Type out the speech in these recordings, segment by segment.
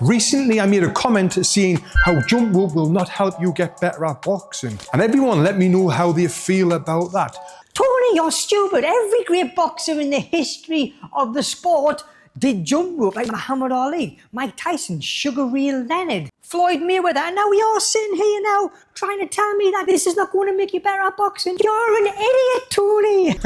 Recently, I made a comment saying how jump rope will not help you get better at boxing. And everyone let me know how they feel about that. Tony, you're stupid. Every great boxer in the history of the sport did jump rope, like Muhammad Ali, Mike Tyson, Sugar Ray Leonard, Floyd Mayweather, and now we are sitting here now trying to tell me that this is not going to make you better at boxing. You're an idiot, Tony.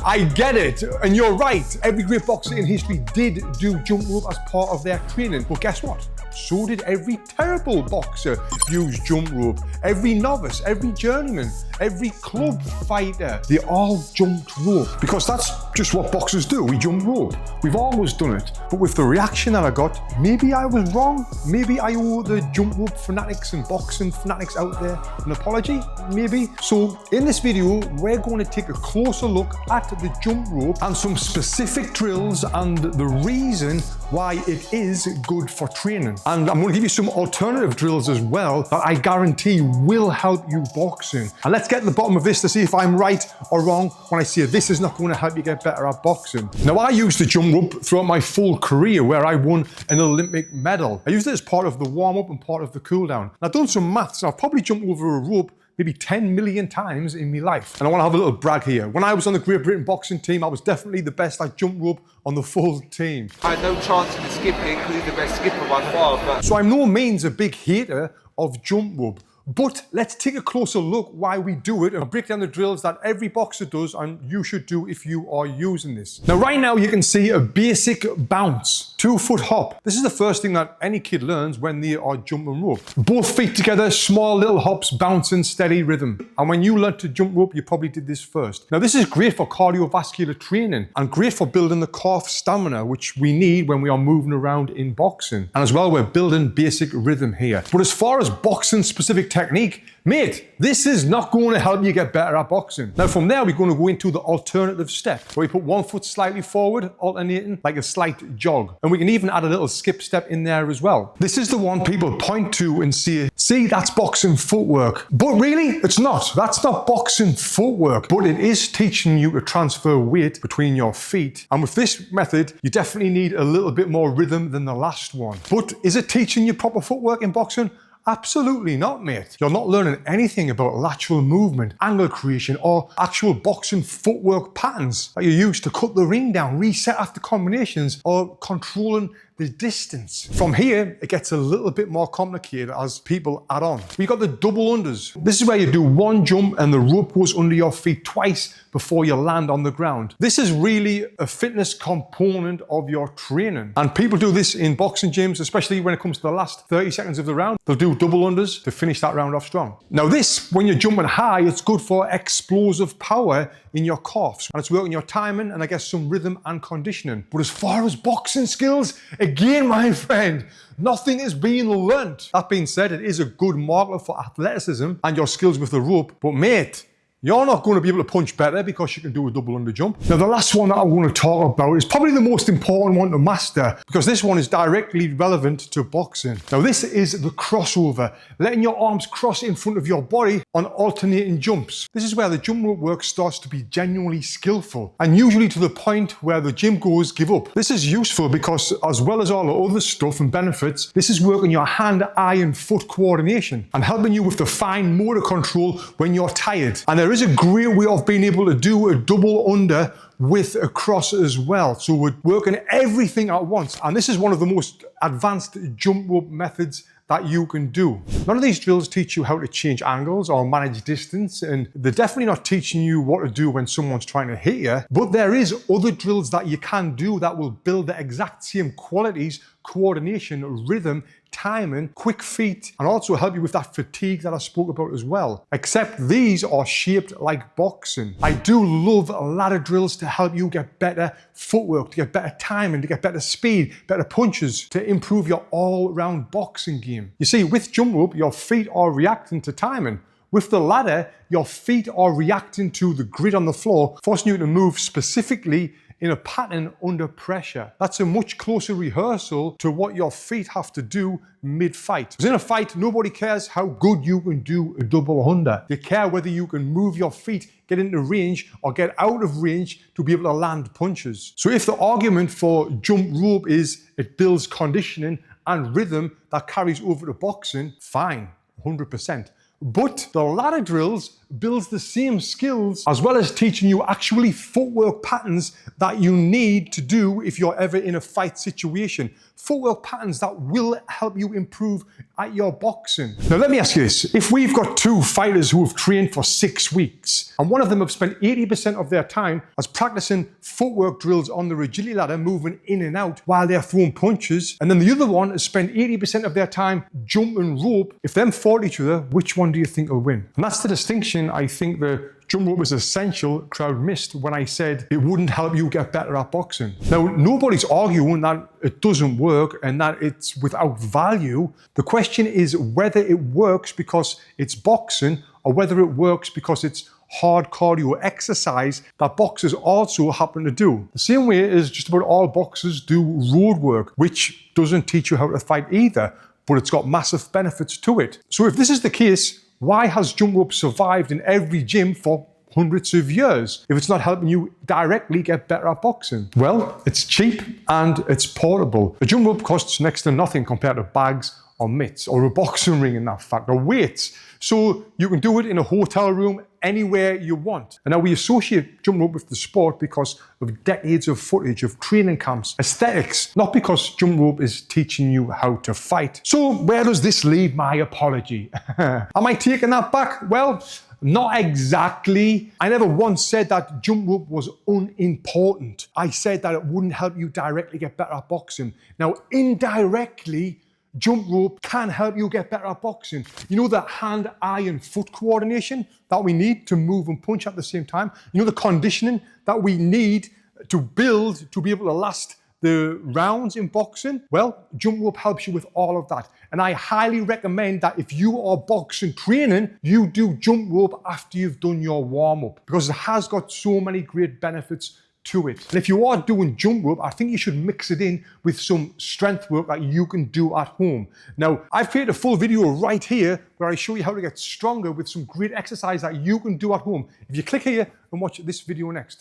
I get it, and you're right. Every great boxer in history did do jump rope as part of their training. But guess what? So did every terrible boxer use jump rope. Every novice, every journeyman, every club fighter, they all jumped rope. Because that's just what boxers do, we jump rope. We've always done it. But with the reaction that I got, maybe I was wrong. Maybe I owe the jump rope fanatics and boxing fanatics out there an apology, maybe. So in this video, we're going to take a closer look at the jump rope and some specific drills and the reason why it is good for training. And I'm going to give you some alternative drills as well that I guarantee will help you boxing. And let's get to the bottom of this to see if I'm right or wrong when I say this is not going to help you get better at boxing. Now, I used the jump rope throughout my full career where I won an Olympic medal. I used it as part of the warm-up and part of the cool-down. I've done some maths, and I've probably jumped over a rope maybe 10 million times in my life. And I want to have a little brag here. When I was on the Great Britain boxing team, I was definitely the best at jump rope on the full team. I had no chance of skipping because he's the best skipper by far. But So I'm no means a big hater of jump rope. But let's take a closer look why we do it and break down the drills that every boxer does and you should do if you are using this. Now, right now you can see a basic bounce, 2-foot hop. This is the first thing that any kid learns when they are jumping rope. Both feet together, small little hops, bouncing, steady rhythm. And when you learned to jump rope, you probably did this first. Now, this is great for cardiovascular training and great for building the calf stamina, which we need when we are moving around in boxing. And as well, we're building basic rhythm here. But as far as boxing specific technique, mate, this is not going to help you get better at boxing. Now from there, we're going to go into the alternative step where we put one foot slightly forward, alternating like a slight jog. And we can even add a little skip step in there as well. This is the one people point to and say, see, that's boxing footwork. But really, it's not. That's not boxing footwork, but it is teaching you to transfer weight between your feet. And with this method, you definitely need a little bit more rhythm than the last one. But is it teaching you proper footwork in boxing? Absolutely not, mate. You're not learning anything about lateral movement, angle creation, or actual boxing footwork patterns that you use to cut the ring down, reset after combinations, or controlling the distance. From here, it gets a little bit more complicated as people add on. We've got the double unders. This is where you do one jump and the rope goes under your feet twice before you land on the ground. This is really a fitness component of your training. And people do this in boxing gyms, especially when it comes to the last 30 seconds of the round. They'll do double unders to finish that round off strong. Now this, when you're jumping high, it's good for explosive power in your calves. And it's working your timing and I guess some rhythm and conditioning. But as far as boxing skills, again, my friend, nothing is being learnt. That being said, it is a good marker for athleticism and your skills with the rope. But mate, you're not going to be able to punch better because you can do a double under jump. Now, the last one that I want to talk about is probably the most important one to master because this one is directly relevant to boxing. Now, this is the crossover, letting your arms cross in front of your body on alternating jumps. This is where the jump rope work starts to be genuinely skillful and usually to the point where the gym goers give up. This is useful because as well as all the other stuff and benefits, this is working your hand, eye, and foot coordination and helping you with the fine motor control when you're tired. And there is a great way of being able to do a double under with a cross as well. So we're working everything at once. And this is one of the most advanced jump rope methods that you can do. None of these drills teach you how to change angles or manage distance, and they're definitely not teaching you what to do when someone's trying to hit you, but there is other drills that you can do that will build the exact same qualities, coordination, rhythm, timing, quick feet, and also help you with that fatigue that I spoke about as well. Except these are shaped like boxing. I do love a lot of drills to help you get better footwork, to get better timing, to get better speed, better punches, to improve your all-round boxing game. You see, with jump rope, your feet are reacting to timing. With the ladder, your feet are reacting to the grid on the floor, forcing you to move specifically in a pattern under pressure. That's a much closer rehearsal to what your feet have to do mid-fight. Because in a fight, nobody cares how good you can do a double under. They care whether you can move your feet, get into range, or get out of range to be able to land punches. So if the argument for jump rope is it builds conditioning and rhythm that carries over to boxing, fine, 100%. But the ladder drills builds the same skills as well as teaching you actually footwork patterns that you need to do if you're ever in a fight situation. Footwork patterns that will help you improve at your boxing. Now let me ask you this. If we've got two fighters who have trained for 6 weeks and one of them have spent 80% of their time as practicing footwork drills on the agility ladder, moving in and out while they're throwing punches, and then the other one has spent 80% of their time jumping rope, if them fought each other, which one do you think will win? And that's the distinction I think the jump rope is essential crowd missed when I said it wouldn't help you get better at boxing. Now, nobody's arguing that it doesn't work and that it's without value. The question is whether it works because it's boxing or whether it works because it's hard cardio exercise that boxers also happen to do. The same way as just about all boxers do road work, which doesn't teach you how to fight either, but it's got massive benefits to it. So if this is the case, why has jump rope survived in every gym for hundreds of years if it's not helping you directly get better at boxing? Well, it's cheap and it's portable. A jump rope costs next to nothing compared to bags or mitts or a boxing ring in that fact, or weights. So you can do it in a hotel room anywhere you want. And now we associate jump rope with the sport because of decades of footage of training camps, aesthetics, not because jump rope is teaching you how to fight. So where does this leave my apology? Am I taking that back? Well, not exactly. I never once said that jump rope was unimportant. I said that it wouldn't help you directly get better at boxing. Now, indirectly, jump rope can help you get better at boxing. You know the hand, eye, and foot coordination that we need to move and punch at the same time? You know the conditioning that we need to build to be able to last the rounds in boxing? Well, jump rope helps you with all of that. And I highly recommend that if you are boxing training, you do jump rope after you've done your warm-up because it has got so many great benefits to it. And if you are doing jump rope, I think you should mix it in with some strength work that you can do at home. Now, I've created a full video right here where I show you how to get stronger with some great exercise that you can do at home. If you click here and watch this video next.